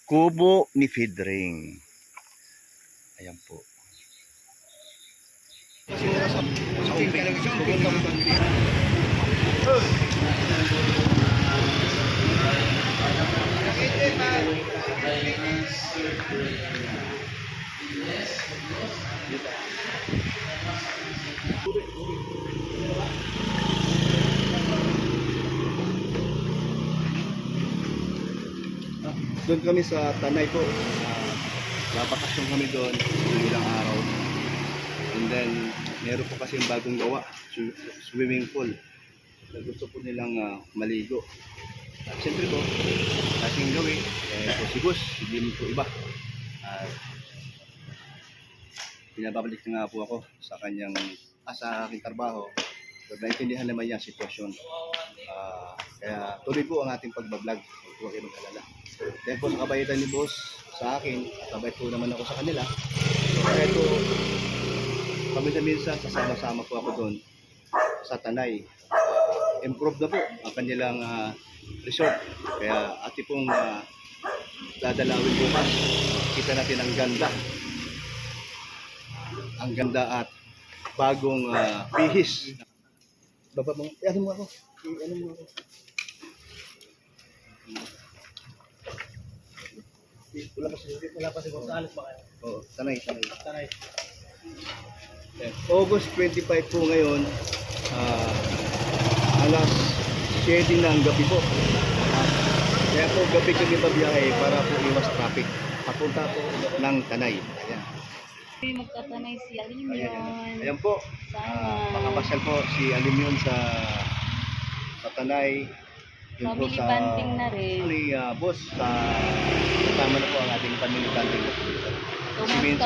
Kubo ni Feedring. Ayan po. Doon kami sa Tanay po. Napakasyon kami doon ilang araw. And then, meron po kasi bagong gawa, swimming pool. Na gusto po nilang maligo. At siyempre po, ating gawin, posibus, hindi mo po iba. Pinababalik na nga po ako sa kanyang, sa aking trabaho. Pero naintindihan naman niya ang sitwasyon. Kaya tuloy po ang ating pagbablog. Huwag kayo mag-alala. Dahil po sa kabayitan ni boss sa akin, kabayit po naman ako sa kanila. So kaya ito, kami na minsan sasama-sama po ako doon sa Tanay. Improve na po ang kanilang resort. Kaya ati pong dadalawin bukas. Kita natin ang ganda. Ang ganda at bagong bihis. Baba mo, ano mo ako? Ano mo ako? Wala pa siguro sa alis ba kayo? Oo, Tanay. August 25 po ngayon, alas 7 ng gabi po. Kaya po gabi kami babiyahe para po iwas traffic. Papunta po ng Tanay. Ayan. Magtatanay si Alimyon. Ayan po. Makapasyal po si Alimyon sa Tanay. Family banding na rin. Boss, kasama na po ang ating family banding. Kasi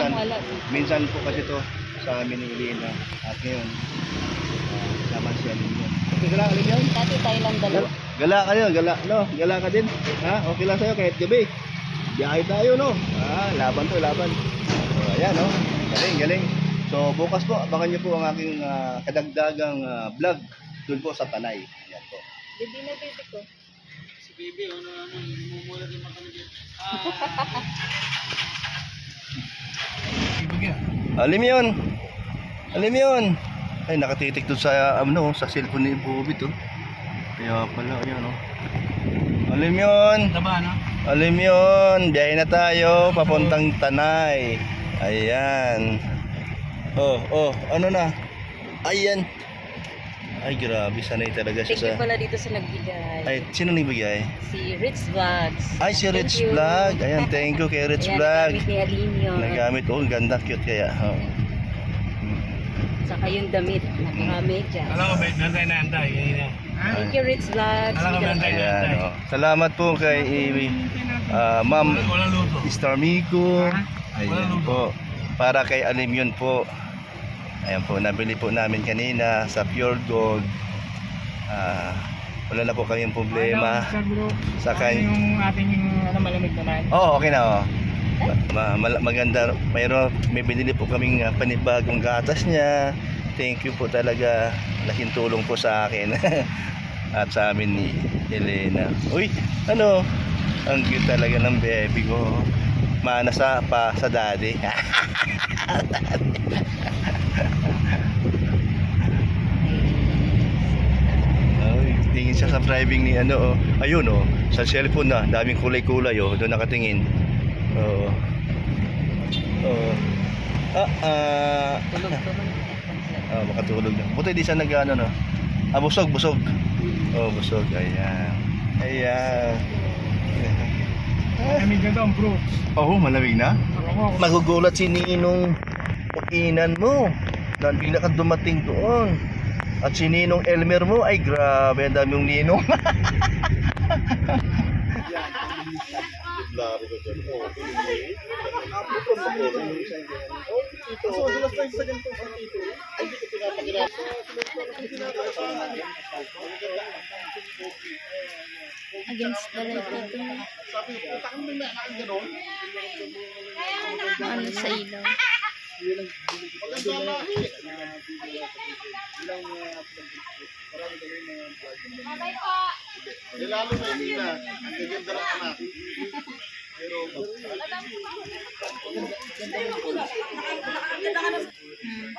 minsan po kasi to sa amin ni Elena. At ngayon, kasama si Alimyon. Okay ka lang, Alimyon? Dati tayo lang dalawa. Gala kayo, no? Gala ka din. Ha? Okay lang sa'yo kahit gabi. Biyahe tayo, no? Laban to, laban. So, ayan, no? Galing. So, bukas po, abangan niyo po ang aking kadagdagang vlog doon po sa Tanay. Ayan po. Baby na baby ko. Si baby, mumula din mata na dyan. Alimyon. Ay, nakatitik doon sa, sa cellphone ni Bobby to. Kaya pala, ayan, no? Alimyon. Taba, no? Alimyon, biyahe na tayo, papuntang Tanay. Ayan. Ano na? Ayan. Ay, grabe, sanay talaga siya Thank you pala dito sa nagbigay. Ay, sino nagbigay? Si Rich Vlogs. Ay, si Thank Rich you. Vlog. Ayan, thank you kay Rich Ayan, Vlog. nagamit ni Alimyon. Nagamit, ganda, cute kaya. Saka yung damit, nakamedyas. Alam ko, bet, nantay na antay. Thank you Rich Vlogs. Alam ko, nantay na Ayan, antay. Salamat po kay Ma'am Walang luto. Starmico. Ayan po. Para kay Alimyon po. Ayan po, nabili po namin kanina sa Pure Gold. Wala na po kaming problema. Sa Yung ating malamig naman. Okay na. Maganda. May binili po kaming panibagong gatas niya. Thank you po talaga. Laking tulong po sa akin. At sa amin ni Elena. Uy, ano? Ang cute talaga ng baby ko. Mana sa daddy. Tingin siya sa driving ni ayun sa cellphone na, daming kulay-kulay doon nakatingin. Tulog naman. Makatulog na. Buti di siya nag-ano, no? Busog. Busog, ayan. Malamig na daw, bro. Malamig na? Magugulat si Ninong Inan mo na bigla ka dumating doon. At si Ninong Elmer mo, ay grabe, ang dami yung Ninong. Against the light na ito. Ano sa ilaw? Lalo na hindi na, ang gaganda ng anak. Pero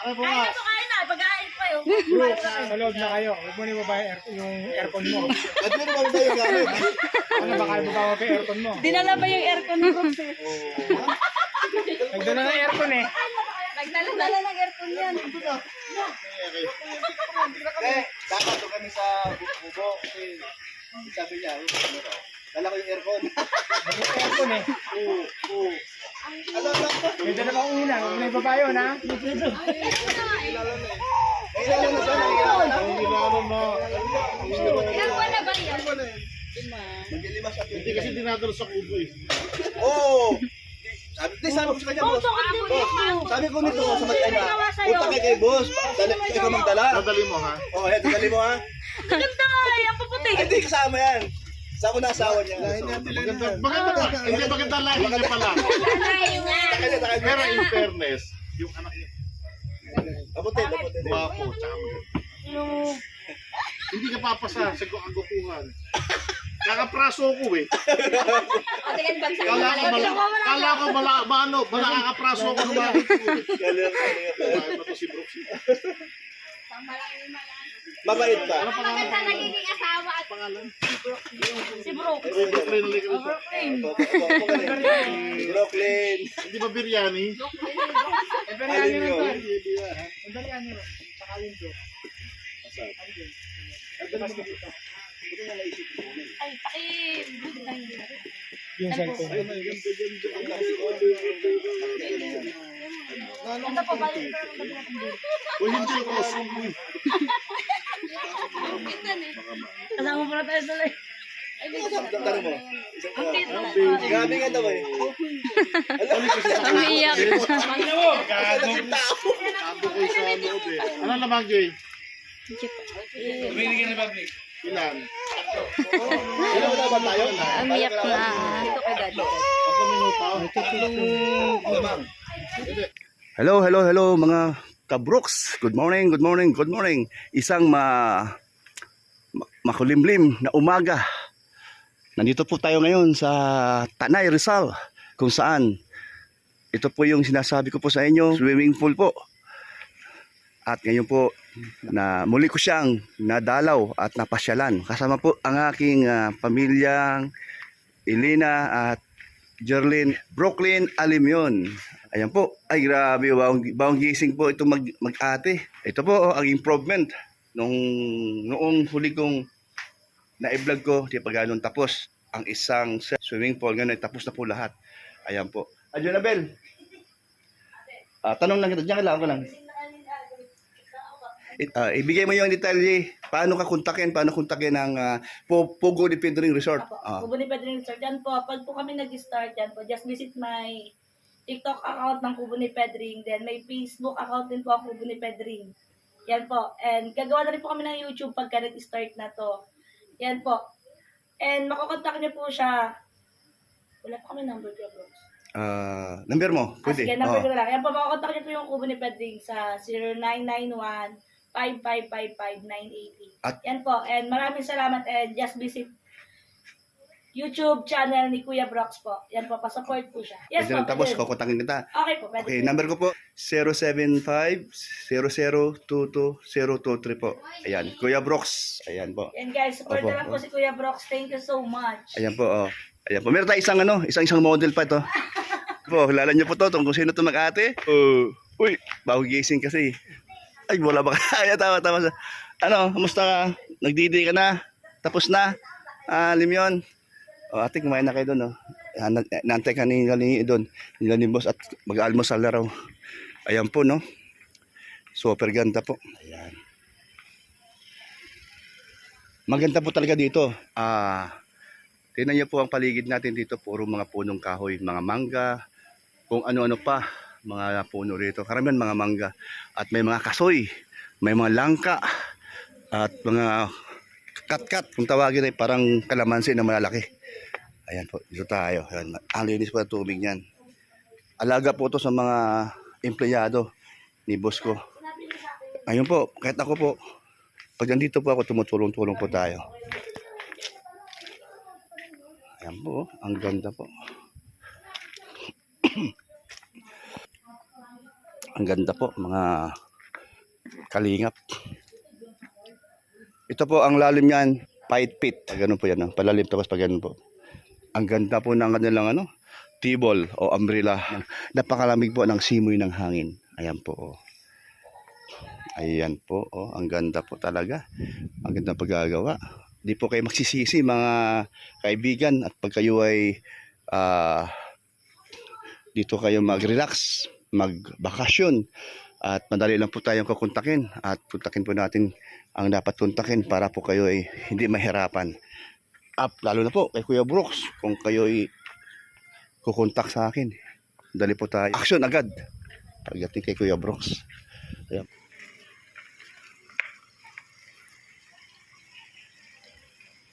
Ano po nga? Bro, sa loob na kayo. Huwag mo na ba yung aircon mo? At meron ba tayo gamit? Ano ba kayo ba pa yung aircon mo? Dinala ba yung aircon mo? Nagdala ng aircon eh. Nagdala ng aircon yan. Kakato kami sa bubo. Kasi sabi niya, dala ko yung aircon. Nagdala ng aircon eh. Oo. Alam lang ko. May dala kang unan. Huwag mo na ibaba yun ha. Kailangan na siya. Kailangan na. Aircon na ba yan? Maglilima siya. Hindi kasi dinadala sa kubo eh. Oo. Sabi ko sa kanya, boss. Sabi ko nito sa matay na. Punta kay kay boss. Ikaw magdala. Dadali mo ha? Oo, ayan, dadali mo ha. Ganda ay, ang puputi. Ay, hindi kasama yan. Sa na asawa niya. Maganda. Hindi maganda lahi niya pala. Pero in fairness, yung anak niya, Mabuti. guwapo, tsaka maganda. Hindi ka papasa sa agupuhan. Nakapraso ko eh. Kala ko nakakapraso ko ng bakit ko eh. Kaya ba to si Brooks? Mabait pa. Ano pangalan? nagiging asawa at Pangalan? si Bro. Brooklyn, halika rito. Brooklyn. Hindi ba biryani? Iberiani rin to. Iberiani rin. Saka yun to. Ay, Yung cellphone. Ano pa ba yun? O hindi ko. Kasama pala tayo sa live. Tari mo. Grabe nga daw eh. Umiiyak. Sabi ko sa loob eh. Ano naman, Jay? Ilan? Ilan na ba tayo? Umiyak na. Tatlong minuto? Hello mga kabrooks. Good morning. Isang makulimlim na umaga. Nandito po tayo ngayon sa Tanay, Rizal, kung saan ito po yung sinasabi ko po sa inyo, swimming pool po. At ngayon po na muli ko siyang nadalaw at napasyalan. Kasama po ang aking pamilyang Elena at Jerlyn Brooklyn Alimyon. Ayan po. Ay grabe, bawang gising po itong mag-ate. Ito po ang improvement noong huli kong na-vlog ko, di pa ganun tapos ang isang swimming pool. Ganun, tapos na po lahat. Ayan po. Adjonabel, tanong lang kita, diyan ko lang. Ibigay mo yung detalye. Paano kontakin ang Pugo de Pedring Resort? Pugo de Pedring Resort. Yan po, pag po kami nag-start yan po, just visit my TikTok account ng Kubo ni Pedring. Then may Facebook account din po ang Kubo ni Pedring. Yan po. And gagawa na rin po kami ng YouTube pagka nag-start na to. Yan po. And makukontak niyo po siya. Wala po kami number ko, bro. Number mo? Pwede. Sige, number ko na lang. Yan po, makukontak niyo po yung Kubo ni Pedring sa 0991-5555-980. Yan po. And maraming salamat and just visit YouTube channel ni Kuya Brooks po. Yan po, pa-support po siya. Yes po. Tapos kukontakin kita. Okay po, pwede. Okay, number ko po 075-0022-023 po. Ayan, Kuya Brooks. Ayan po. Yan guys, support Opo, na lang po si Kuya Brooks. Thank you so much. Ayan po, oh. Ayan po. Meron tayo isang model pa ito. Po, kilala niyo po to, kung sino to mag-ate. Uy, bago gising kasi. Ay, wala ba kaya? Tama. Ano, kamusta ka? Nagdidi ka na? Tapos na? Limyon. Ate, kumain na kayo doon, oh. Nantay ka nila doon. Nila ni boss at mag-almusal na raw. Ayan po, no? Super ganda po. Ayan. Maganda po talaga dito. Tingnan niyo po ang paligid natin dito. Puro mga punong kahoy, mga mangga, kung ano-ano pa. Mga puno rito. Karamihan mga mangga. At may mga kasoy, may mga langka, at mga kat-kat, kung tawagin ay parang kalamansi na malalaki. Ayan po, dito tayo. Ayan, ang linis po ng tubig niyan. Alaga po to sa mga empleyado ni boss ko. Ayun po, kahit ako po, pag nandito po ako, tumutulong-tulong po tayo. Ayan po, ang ganda po. Ang ganda po, mga kalingap. Ito po, ang lalim niyan, 5 feet. Ganun po yan, no? Palalim tapos pag ganun po. Ang ganda po ng kanilang ano, tibol o umbrella. Napakalamig po ng simoy ng hangin. Ayan po. Oh. Ayan po. Oh. Ang ganda po talaga. Ang ganda paggagawa. Di po kayo magsisisi mga kaibigan at pag kayo ay dito kayo mag-relax, magbakasyon at madali lang po tayong kukontakin at kontakin po natin ang dapat kontakin para po kayo ay hindi mahirapan. Lalo na po kay Kuya Brooks kung kayo ay kukontak sa akin. Dali po tayo. Action agad. Pagdating kay Kuya Brooks. Ayan.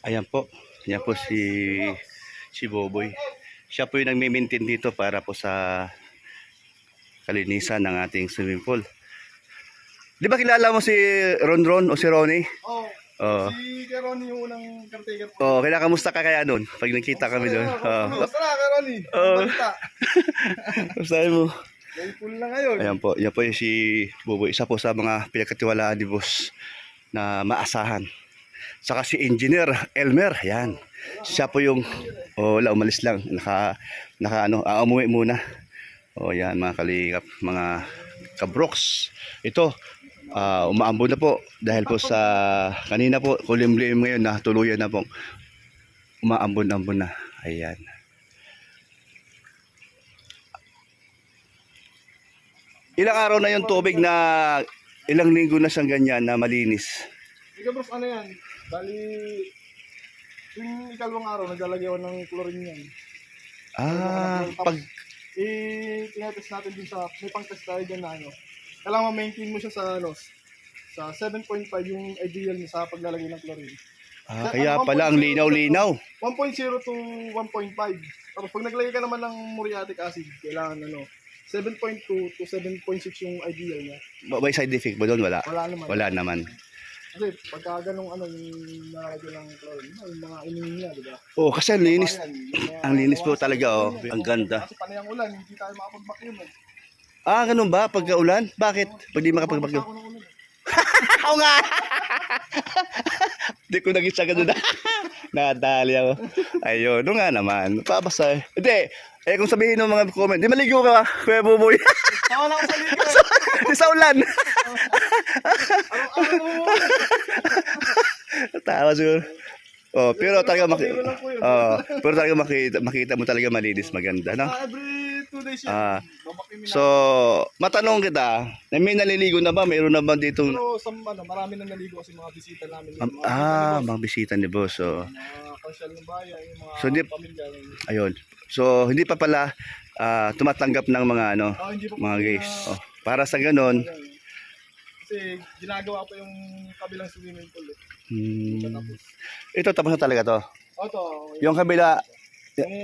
Ayan po. Ayan po si Boboy. Siya po yung nagme-maintain dito para po sa kalinisan ng ating swimming pool. Di ba kilala mo si Ron o si Ronnie? Oo. Si Ronnie yung unang caretaker po. Oh, kinakamusta ka kaya doon pag nakita kami doon? Basta na, Ronnie. Balita. Sabi mo. May pool na ngayon. Ayan po, yan po yung si Boboy. Isa po sa mga pinagkatiwalaan ni boss na maasahan. Saka si Engineer Elmer, yan. Siya po yung, wala, umalis lang. Umuwi muna. Yan mga kalingap, mga kabroks. Ito, umaambon na po dahil po sa kanina po, kulimlim ngayon na tuluyan na po. Umaambon-ambon na. Ayan. Ilang araw na yung tubig na ilang linggo na siyang ganyan na malinis? Ika bros, ano yan? Bali, yung ikalawang araw, naglalagay ako ng chlorine yan. Pag Tinetest natin din sa, may pang-test tayo dyan na ano. Kailangan ma-maintain mo siya sa ano, sa 7.5 yung ideal niya sa paglalagay ng chlorine. Kaya pala ang linaw-linaw. 1.0 to 1.5. Tapos pag naglagay ka naman ng muriatic acid, kailangan ano, 7.2 to 7.6 yung ideal niya. May side effect ba doon? Wala. Wala naman. Wala naman. Kasi pagka ganong ano, yung nakalagay ng chlorine, yung mga inumin niya, di ba? Oo, kasi ang linis. Ayan, Ang linis po talaga, oh. Ang ganda. Kasi panay ang ulan, hindi tayo makapag-vacuum eh. Ganun ba? Pagka-ulan? Bakit? Pag di makapag-bagyo? Ako ng ulan. Oo nga! Hindi ko nag-isa ganun na. Nakadali ako. Ayun, no nga naman. Papasa. Hindi. Kung sabihin ng mga comment, di maligo ka, Kuya Buboy. Tawa na ako sa ligo. Di sa ulan. Tawa siguro. Pero talaga makita mo talaga malinis, maganda, no? Every 2 days yan. So, matanong kita, may naliligo na ba? Mayroon na ba dito? Pero marami nang naligo kasi mga bisita namin. Mga bisita ni boss. So, Mga kasyal ng bayan, yung mga So, pamilya. ayun. So, hindi pa pala tumatanggap ng mga Hindi pa mga po guys. Para sa ganon, kasi ginagawa ko yung kabilang swimming pool. Tapos, ito tapos na talaga to. ito. Yung kabila,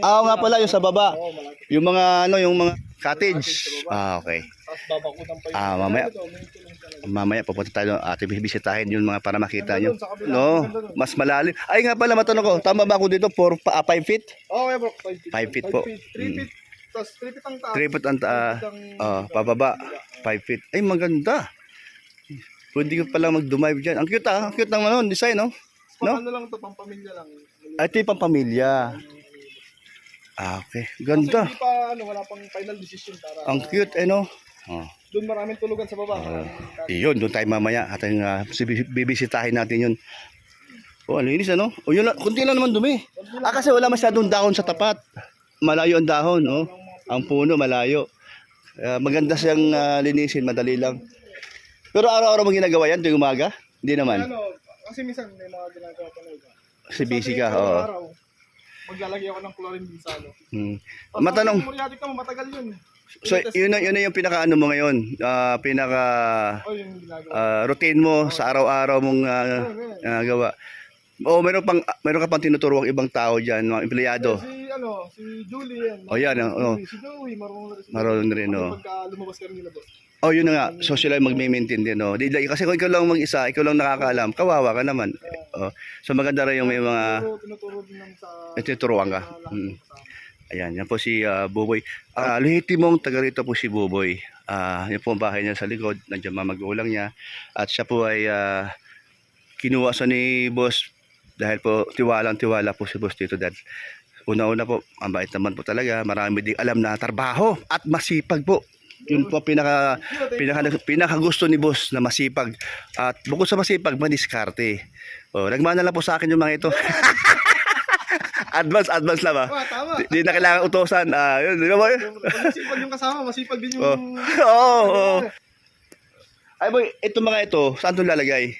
nga pala yung sa baba. Malaki. Yung mga yung mga cottage. Okay. Tapos babakutan pa yung Mamaya. ito, may tulong talaga. Mamaya pupunta tayo at bibisitahin yung mga para makita nyo. Ganda dun, sa kabila. No, Ganda dun. mas malalim. Ay nga pala, matanong ko, tama ba ako dito? 5 feet? Okay bro, 5 feet. 5 feet po. 3 feet. Tapos 3 feet ang taas. 3 feet ang 3 feet ang pababa. 5 feet. Ay, maganda. Pwede ko pala mag-dumive dyan. Ang cute Ang cute ng design, no? No? Ano lang to, pampamilya lang. Ito yung pampamilya. Okay. Ganda. Kasi hindi pa, wala pang final decision para. Ang cute, no? Doon maraming tulugan sa baba. Iyon, doon tayo mamaya. Ating bibisitahin natin yun. Ang linis, ano? Yun lang, kunti lang naman dumi. Kasi wala masyadong dahon sa tapat. Malayo ang dahon, no? Ang puno, malayo. Maganda siyang linisin, madali lang. Pero araw-araw mo ginagawa yan tuwing umaga? Hindi naman. Kasi minsan may mga ginagawa pa na iba. Kasi busy ka, Araw, maglalagay ako ng chlorine din sa ano. Matanong, Muriatic naman, matagal yun. so yun na yung pinaka mo ngayon? Pinaka Yung ginagawa. routine mo sa araw-araw mong gawa. Meron ka pang tinuturuang ibang tao diyan, mga empleyado. Si Julie yan. Yan, Si Joey, marunong rin, Pagka lumabas ka rin nila, boss. Yun na nga. So sila magme-maintain din, no. Kasi kung ikaw lang mag-isa, ikaw lang nakakaalam, kawawa ka naman. So maganda rin yung may mga Tinuturo din lang sa. tinuturuan ka. Ayan, yan po si Buboy. Lehitimong taga rito po si Buboy. Yan po ang bahay niya sa likod. Nandiyan mga magulang niya. At siya po ay kinuha sa ni boss dahil po tiwalang-tiwala po si boss dito dad. Una-una po, ang bait naman po talaga. Marami ding alam na trabaho at masipag po. Yun po pinaka gusto ni boss na masipag. At bukod sa masipag, madiskarte. Nagmana lang po sa akin yung mga ito. advance lang ba? Tama. Di na kailangan utosan. Yun, di ba boy? Pag masipag yung kasama, masipag din Oh. yung... Oo. Ay boy, ito mga ito, saan ito lalagay?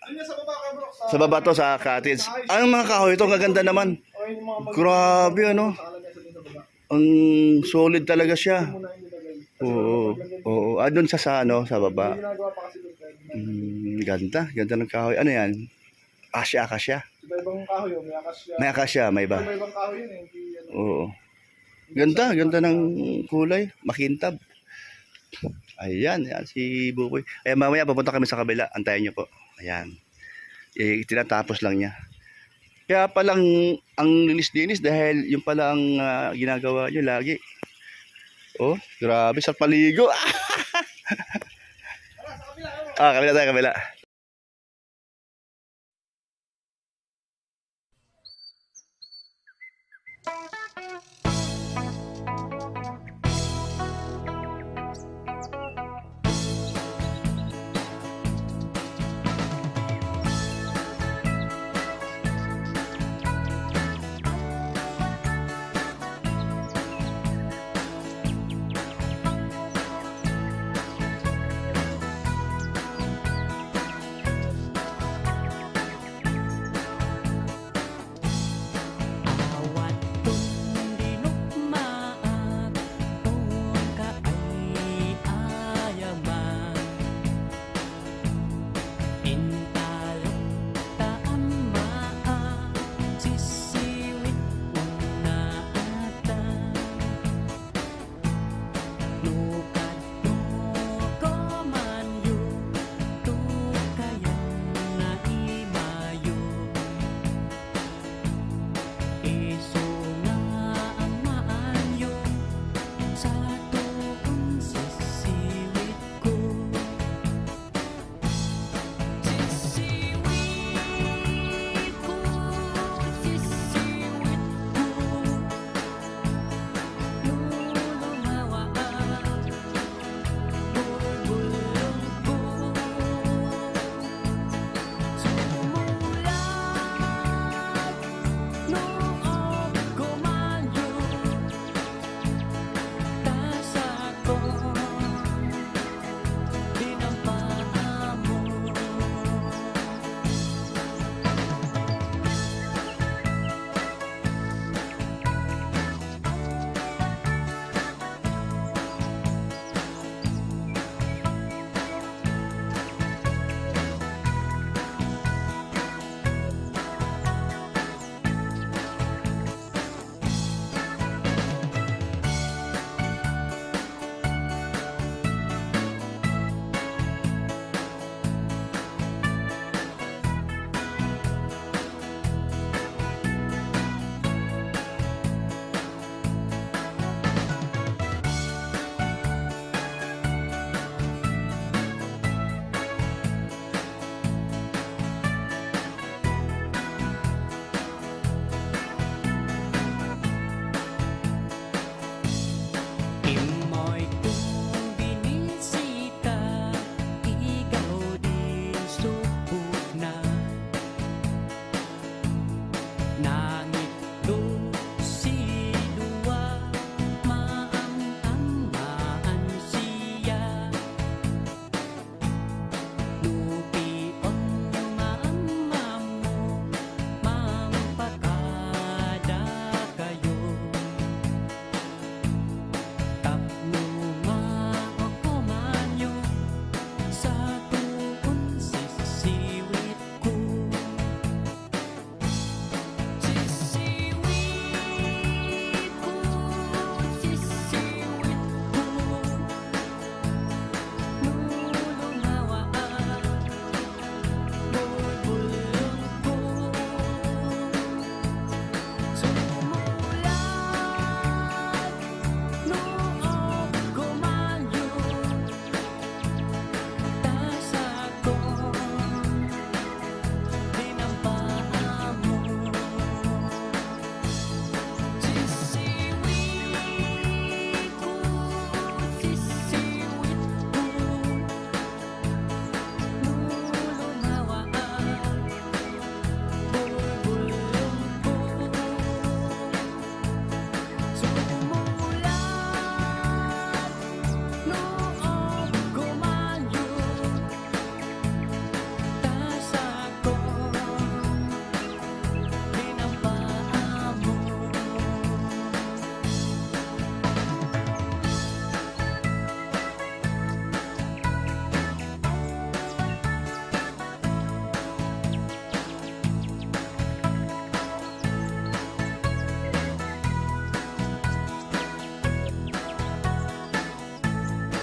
Ano yan sa baba ka bro? Sa baba to, sa cottage. Ay, mga kahoy ito, ang gaganda naman. Yung mga Grabe, ano? sa alam niya sa baba. Ang solid talaga siya. Muna yung nilagay. Oo. Doon sa ano, sa baba. Hindi ginagawa pa kasi doon. Ganda ng kahoy. Ano yan? Akasya. Iba-ibang kahoy yun, may akasya. May akasya, may iba. Iba-ibang kahoy yun eh. Hindi, ano. Oo. Ganda ng kulay. Makintab. Ayan, si Buboy. Mamaya pupunta kami sa kabila. Antayin niyo po. Ayan. Tinatapos lang niya. Kaya palang ang linis-linis dahil yung pala ang ginagawa niyo lagi. Oh, grabe sa paligo. Kabila tayo, kabila.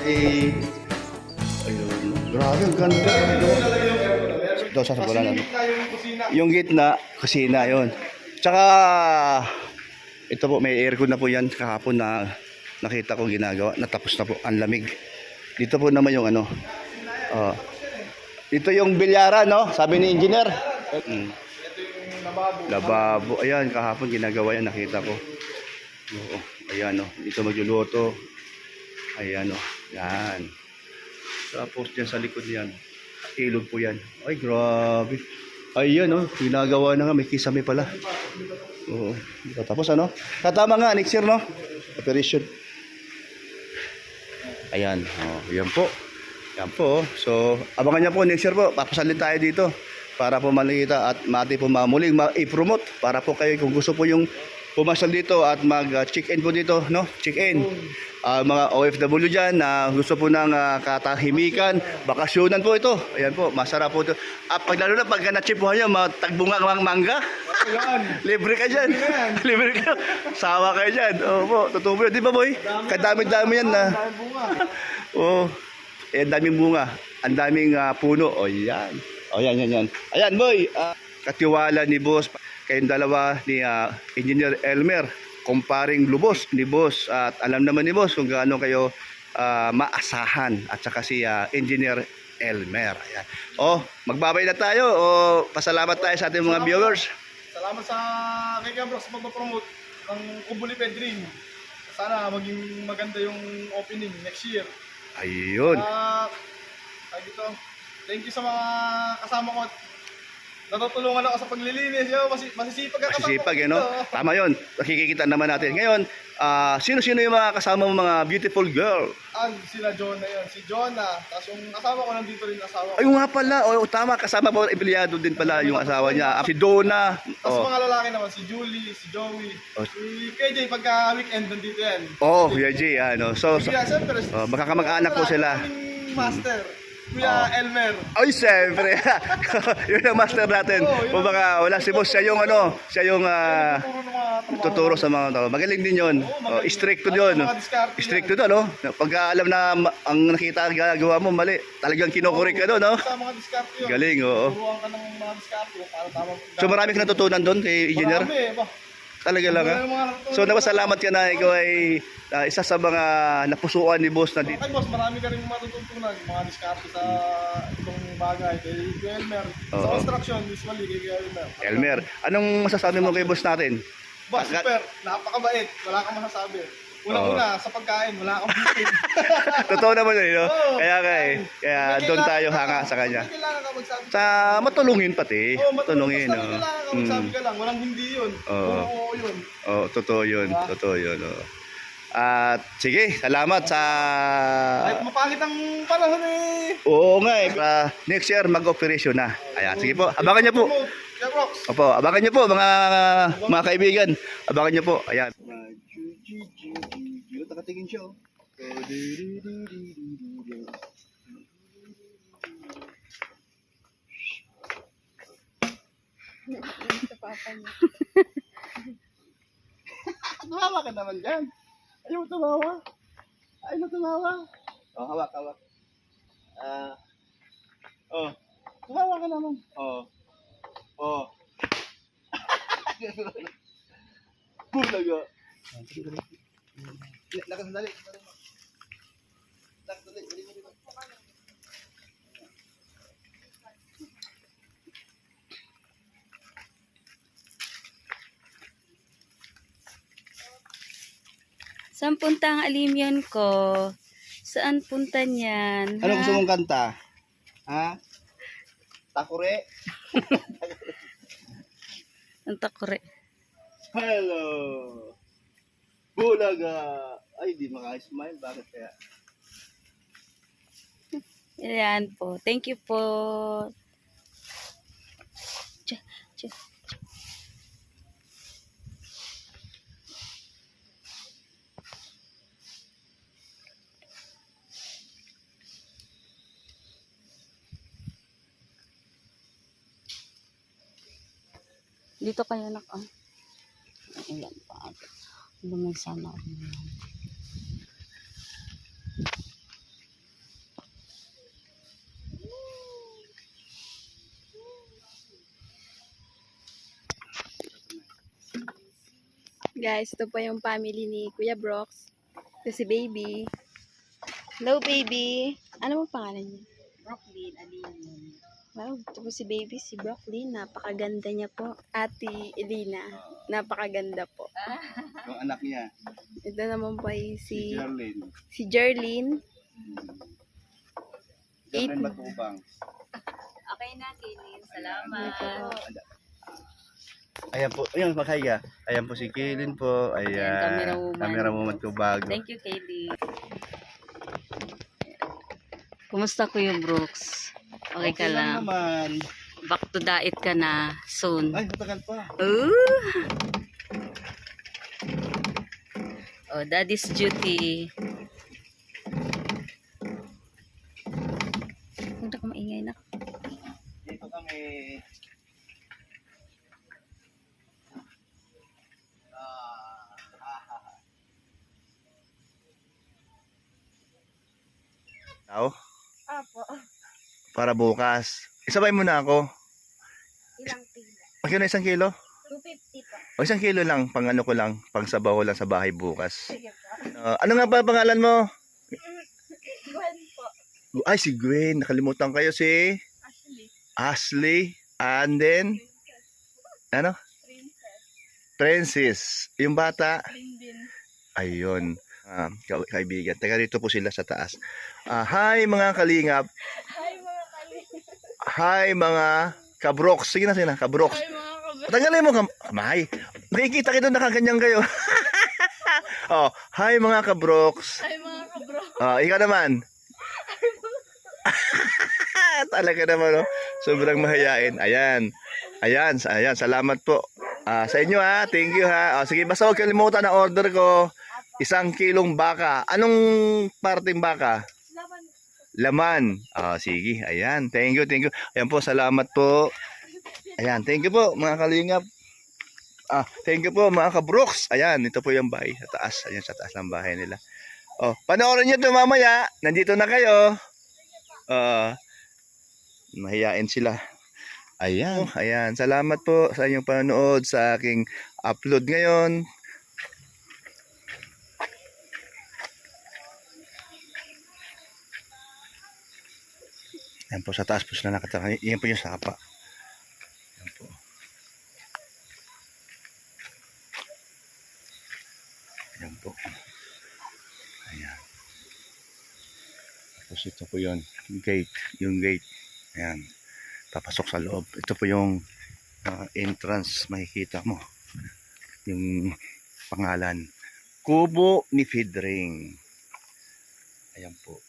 Eh, ayun. Grabe, ang ganda. Ito, sasabulan natin. Yung kusina. Yung gitna, kusina yun. Tsaka, ito po, may aircon na po yan. Kahapon na nakita ko ginagawa. Natapos na po, ang lamig. Dito po naman yung ano. Ito yung bilyara, no? Sabi ni engineer. Lababo. Ayan, kahapon ginagawa yan, nakita ko. Oo. Ayan, no? Dito magluluto. Ayan, no? Yan. Tapos dyan sa likod niyan, ilog po yan. Ay, grabe. Ayan, no? Ginagawa na nga, may kisame pala. Oo. Tapos ano? Katama nga, next year, no? Operation. Ayan. Oh, yan po. Yan po. So, abangan niya po next year po. Papasalin tayo dito para po makita at mati po muling i-promote para po kayo kung gusto po yung pumasal dito at mag-check-in po dito, no? Check-in. Mga OFW dyan na gusto po ng katahimikan, bakasyonan po ito. Ayan po, masarap po ito. Lalo na pag na-chipuhan nyo, tagbunga ng mangga. Libre ka dyan. Libre ka. Sawa kayo dyan. Opo, totoo po yun. Di ba, boy? Kadami-dami yan na. Oo. Ang daming bunga. Ang daming puno. O, yan. O, yan. Ayan, boy. Katiwala ni boss. Kayong dalawa ni Engineer Elmer. Kumparing lubos ni boss. At alam naman ni boss kung gaano kayo maasahan. At saka si Engineer Elmer. Ayan. O, magbabay na tayo. O, pasalamat tayo sa ating mga viewers. Salamat sa kay Gabrox sa pagpapromote ng Kubo ni Pedring. Sana maging maganda yung opening next year. Ayun. Dito. Thank you sa mga kasama ko. Natutulungan ako sa paglilinis. Yo, masisipag ka Masisipag, no? Tama yun. Nakikita naman natin. Ngayon, sino-sino yung mga kasama mo, mga beautiful girl? Sila Jonah yun. Si Jonah. Tapos yung asawa ko nandito rin asawa ko. Ay, nga pala. O, tama. Kasama mo, empleyado din pala yung asawa niya. Si Donna. Tapos mga lalaki naman. Si Julie, si Joey. Si KJ pagka weekend nandito yan. Oh, Kuya J. Ano. So, Kuya, siyempre. magkakamag-anak po sila. Master. Kuya Elmer. Ay, siyempre. Yun ang master natin. Kung baka wala si boss, siya yung ano, siya yung tuturo sa mga tao. Magaling din yun. Stricto yun. Stricto doon, no? Pag alam na ang nakita gagawa mo mali, talagang kinukurik ka doon, no? Sa mga diskarte yun. Galing, oo. Turuan ka ng mga diskarte para tama. So marami ka natutunan doon kay engineer? Marami, ba? Talaga lang, ha? So napasalamat ka na ikaw ay isa sa mga napusuan ni boss na dito. Okay, boss, marami ka rin matututunan. Mga diskarte sa itong bagay. Kay Elmer. Sa Oo. construction, usually kay Elmer. Elmer, anong masasabi mo kay boss natin? Boss, super. Napakabait. Wala kang masasabi. Unang-una, sa pagkain, wala kang bitin. Totoo naman yun, no? Oo. Kaya kaya doon tayo hanga sa kanya. May kailangan ka magsabi. Sa matulungin pati. Oo, Matulungin, basta may no? kailangan ka magsabi ka lang. Walang hindi yun. Oo. Oo, yun. Oh, totoo yun. Diba? Totoo yun, oh. At sige, salamat sa... Kahit mapangit ang panahon eh. Oo nga eh. Next year, mag-operation na. Ayan, sige po. Abangan niyo po. Kaya Brox. Opo, abangan niyo po mga kaibigan. Abangan niyo po. Ayan. Nakatingin siya, oh. Tumawa ka naman dyan. Ayaw tumawa. Ayaw tumawa. Oh, hawak. Tumawa ka naman. Bulaga. Nakasandali. Saan punta ang alimyon ko? Saan punta niyan? Ano gusto mong kanta? Ha? Takure? Ang takore. Hello! Bulaga! Ay, di maka-smile. Bakit kaya? Ayan po. Thank you po. Tcha, tcha. Dito kayo nak. Ayan pa. Lumang sana. Guys, ito po yung family ni Kuya Brox. Ito si Baby. Hello, Baby. Ano mo pangalan niya? Brooklyn, Alin. Wow, ito po si Baby, si Brooklyn. Napakaganda niya po. Ate Elina. Napakaganda po. Yung anak niya, Ito naman po ay si Jerlyn. si Jerlyn. Jerlyn Matubang. Okay na, Kaylin. Salamat. Ayan po, ayun, magkaya. Ayan po si Kaylin po. Ayan, camera woman ko bago. Thank you, Kaylin. Kumusta Kuya Brooks? Okay ka lang? naman. Back to diet ka na soon. Ay, matagal pa. Ooh! Oh, daddy's duty. Huwag na ka maingay na. Dito kami. Tao? Apo. Para bukas. Isabay mo na ako. Ilang pila? Magkano 1 kilo? 250 po. O 1 kilo lang, pang ano ko lang, pang sabaw ko lang sa bahay bukas. Sige po. Ano nga ba pangalan mo? Gwen po. Ay, si Gwen. Nakalimutan kayo si Ashley. Ashley. And then, ano? Princess. Yung bata. Lindy. Ayun. Kaibigan. Taga dito po sila sa taas. Hi mga kalingap. Hi mga kali. Hi mga kabroks. Sige na, kabroks. Hi mga kabroks. Tanggalin mo May. Nakikita kita nakaganyan kayo. Oh, hi mga kabroks. Hi mga kabroks. Ikaw naman. Talaga naman, oh. Sobrang mahiyain. Ayan. Salamat po. Sa inyo ha. Thank you ha. Sige, basta huwag kalimutan ang order ko. 1 kilong baka. Anong parteng baka? Laman. Sige. Ayan. Thank you. Ayan po. Salamat po. Ayan. Thank you po mga kalingap. Thank you po mga kabroks. Ayan. Ito po yung bahay sa taas. Ayan sa taas ng bahay nila. Panoorin nyo ito mamaya. Nandito na kayo. Mahiyain sila. Ayan. Salamat po sa inyong panonood sa aking upload ngayon. Ayan po, sa taas po sila nakatara. Ayan po yung sapa. Ayan po. Ayan po. Ayan. Tapos ito po yun. Yung gate. Ayan. Papasok sa loob. Ito po yung entrance. Makikita mo. Yung pangalan. Kubo ni Fidring. Ayan po.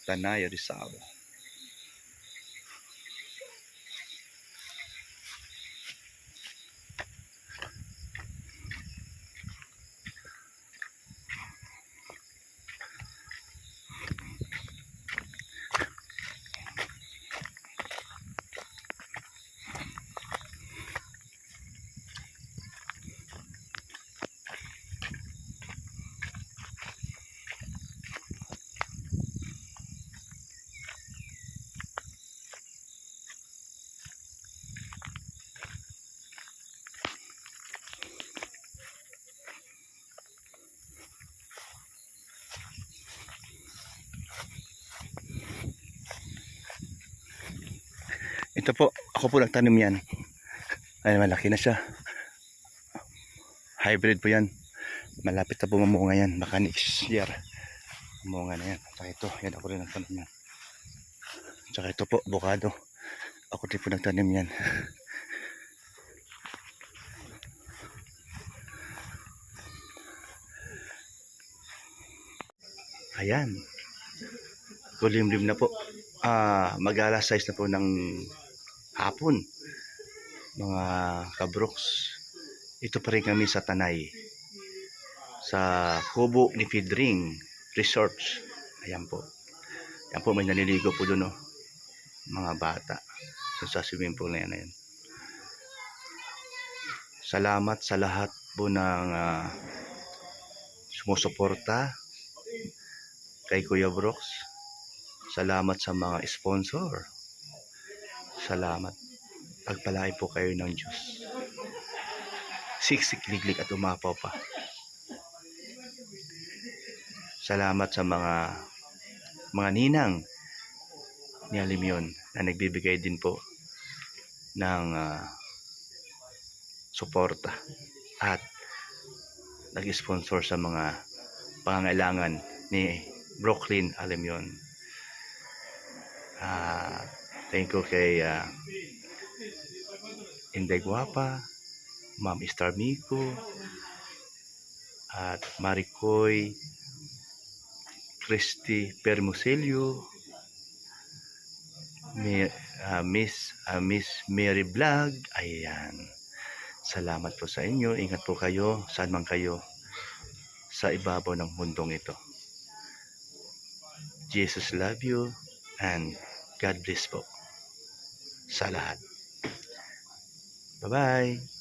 Tanay Rizal. Ito po, ako po nagtanim yan. Ay, malaki na siya. Hybrid po yan. Malapit na po mamunga yan. Baka next year. Mamunga na yan. Tsaka ito, yan ako rin nagtanim yan. Tsaka ito po, avocado. Ako din po nagtanim yan. Ayan. Kulimlim na po. Mag-alas 6 na po ng hapon. Mga kabroks. Ito pa rin kami sa Tanay. Sa Kubo ni Fidring Resorts. Ayan po. Ayan po, may naliligo po doon, oh. Mga bata. Sa swimming pool na yan. Salamat sa lahat po ng sumusuporta kay Kuya Brox. Salamat sa mga sponsor. Salamat. Pagpalain po kayo ng Diyos. nagsiksikliglig at umapaw pa. Salamat sa mga ninang ni Alimyon na nagbibigay din po ng suporta at nag-sponsor sa mga pangangailangan ni Brooklyn Alimyon. Thank you kay Inday Guapa, Ma'am Star Miko, at Maricoy Christy Permuselio, Miss Mary Vlog. Ayan. Salamat po sa inyo. Ingat po kayo saan man kayo sa ibabaw ng mundong ito. Jesus love you and God bless po sa lahat. Bye-bye.